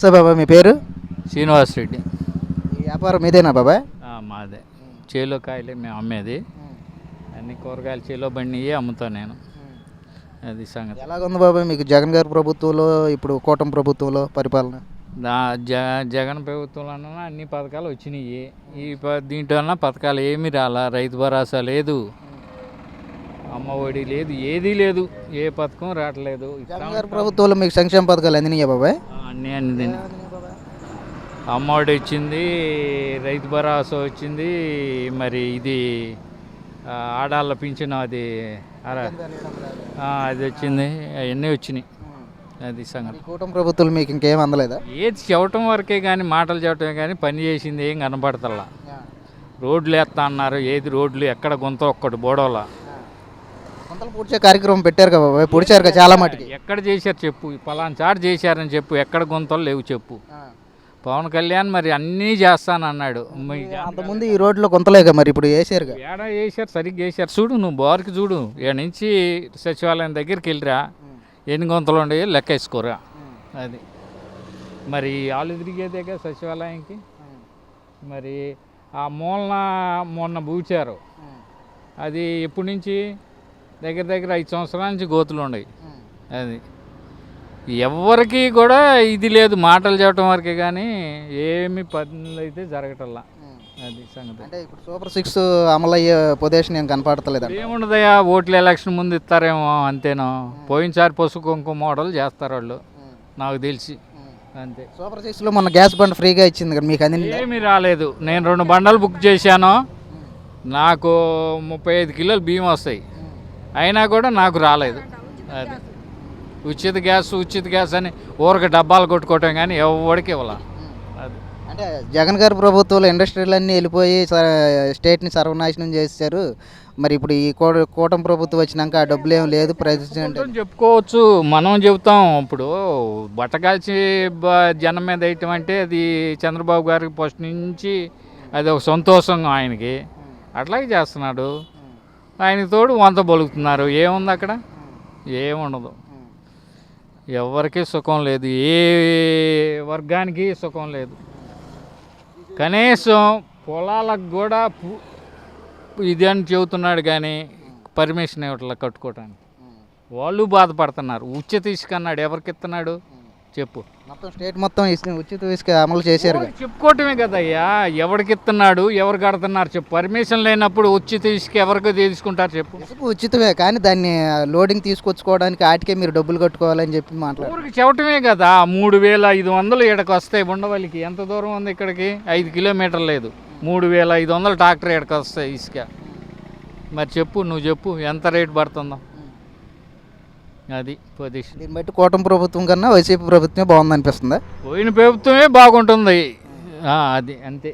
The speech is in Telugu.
సార్ బాబాయ్ మీ పేరు? శ్రీనివాస్ రెడ్డి. ఈ వ్యాపారం మీదేనా బాబాయ్? మాదే. చేలో కాయలే మేము అమ్మేది. అన్ని కూరగాయలు చేలో బండియే అమ్ముతాను నేను. అది సంగతి. ఎలాగుంది బాబాయ్ మీకు జగన్ గారి ప్రభుత్వంలో ఇప్పుడు కూటమి ప్రభుత్వంలో పరిపాలన? జగన్ ప్రభుత్వంలో అన్ని పథకాలు వచ్చినాయి. దీంట్లో పథకాలు ఏమీ రాలా. రైతు భరోసా లేదు, అమ్మ ఒడి లేదు, ఏదీ లేదు, ఏ పథకం రావట్లేదు. జగన్ గారి ప్రభుత్వంలో మీకు సంక్షేమ పథకాలు అందినాయా బాబాయ్? అన్నీ అందినాయి. అమ్మ ఒడి వచ్చింది, రైతు భరోసా వచ్చింది, మరి ఇది ఆడాళ్ళ పింఛను అది అది వచ్చింది, అవన్నీ వచ్చినాయి. అది సంగతి. కూటమి ప్రభుత్వం మీకు ఇంకేం అందలేదా? ఏది చెప్పటం వరకే కానీ, మాటలు చెప్పటమే కానీ పని చేసింది ఏం కనపడతల్లా. రోడ్లు వేస్తా అన్నారు, ఏది రోడ్లు ఎక్కడ గుంత ఒక్కటి బోడోలా. గుంతలు పూడ్చే కార్యక్రమం పెట్టారు కదా బాబాయ్, పూడ్చారు కదా చాలా మటుకి. ఎక్కడ చేశారు చెప్పు, పలానా చాటు చేశారని చెప్పు, ఎక్కడ గుంతలు లేవు చెప్పు. పవన్ కళ్యాణ్ మరి అన్నీ చేస్తానన్నాడు. అంతకుముందు ఈ రోడ్లో గుంతలేక మరి ఇప్పుడు వేసారు, ఏడా వేసారు, సరిగ్గా వేసారు. చూడు నువ్వు బార్కి చూడు, ఇక్కడ నుంచి సచివాలయం దగ్గరికి వెళ్ళిరా, ఎన్ని గుంతలు ఉండేవి లెక్క వేసుకోరా. అది మరి వాళ్ళు తిరిగేదేగా సచివాలయంకి. మరి ఆ మూలన మొన్న పూచారు, అది ఎప్పటి నుంచి దగ్గర దగ్గర 5 సంవత్సరాల నుంచి గోతులు ఉన్నాయి. అది ఎవరికి కూడా ఇది లేదు, మాటలు చెప్పడం వరకే కానీ ఏమి పనులు అయితే జరగటల్లా. అది సంగతి. అంటే ఇప్పుడు సూపర్ 6 అమలు అయ్యే పొజిషన్ నేను కనపడతలేదు. ఏముండదయా, ఓట్ల ఎలక్షన్ ముందు ఇస్తారేమో అంతేనో. పోయినసారి పసుపు కుంకుమ మోడల్ చేస్తారు వాళ్ళు, నాకు తెలిసి అంతే. సూపర్ 6లో మొన్న గ్యాస్ బండ్ ఫ్రీగా ఇచ్చింది కదా, మీకు అందింది? ఏమీ రాలేదు. నేను 2 బండలు బుక్ చేశాను, నాకు 35 కిలోలు బియ్యం వస్తాయి, అయినా కూడా నాకు రాలేదు. అది ఉచిత గ్యాస్ అని ఊరికి డబ్బాలు కొట్టుకోవటం కానీ ఎవరికి ఇవ్వాల. అది అంటే జగన్ గారి ప్రభుత్వంలో ఇండస్ట్రీలన్నీ వెళ్ళిపోయి స్టేట్ని సర్వనాశనం చేశారు. మరి ఇప్పుడు ఈ కూటమి ప్రభుత్వం వచ్చినాక ఆ డబ్బులు ఏం లేదు, ప్రెసిడెంట్ చెప్పుకోవచ్చు, మనం చెబుతాం. ఇప్పుడు బట్టకాల్చి జనం మీద వేయటం అంటే అది చంద్రబాబు గారికి ఫస్ట్ నుంచి అది ఒక సంతోషం ఆయనకి, అట్లాగే చేస్తున్నాడు. ఆయనకి తోడు వంత బలుగుతున్నారు. ఏముంది అక్కడ? ఏముండదు. ఎవరికి సుఖం లేదు, ఏ వర్గానికి సుఖం లేదు. కనీసం పొలాలకు కూడా ఇది అని చెబుతున్నాడు కానీ పర్మిషన్ ఇవ్వట్లా కట్టుకోవటానికి. వాళ్ళు బాధపడుతున్నారు. ఉచిత ఇసుక అన్నాడు, ఎవరికి ఇస్తున్నాడు చెప్పు? మొత్తం స్టేట్ మొత్తం ఉచిత ఇసుక అమలు చేశారు. చెప్పుకోవటమే కదయ్యా, ఎవరికి ఇస్తున్నాడు, ఎవరు కడుతున్నారు చెప్పు? పర్మిషన్ లేనప్పుడు ఉచిత ఇసుక ఎవరికి తీసుకుంటారు చెప్పు? ఇసుక ఉచితమే కానీ దాన్ని లోడింగ్ తీసుకొచ్చుకోవడానికి ఆటికే మీరు డబ్బులు కట్టుకోవాలని చెప్పి మాట్లాడారు. ఊరికి చెప్పటమే కదా. 3500 ఇక్కడికి వస్తాయి. ఉండవల్లికి ఎంత దూరం ఉంది? ఇక్కడికి 5 కిలోమీటర్లు లేదు. 3500 ట్రాక్టర్ ఇక్కడికి వస్తాయి ఇసుక. మరి చెప్పు, నువ్వు చెప్పు ఎంత రేటు పడుతుందో. అది పొజిషన్. దీన్ని బట్టి కూటమి ప్రభుత్వం కన్నా వైసీపీ ప్రభుత్వమే బాగుందనిపిస్తుందా? పోయిన ప్రభుత్వమే బాగుంటుంది. అది అంతే.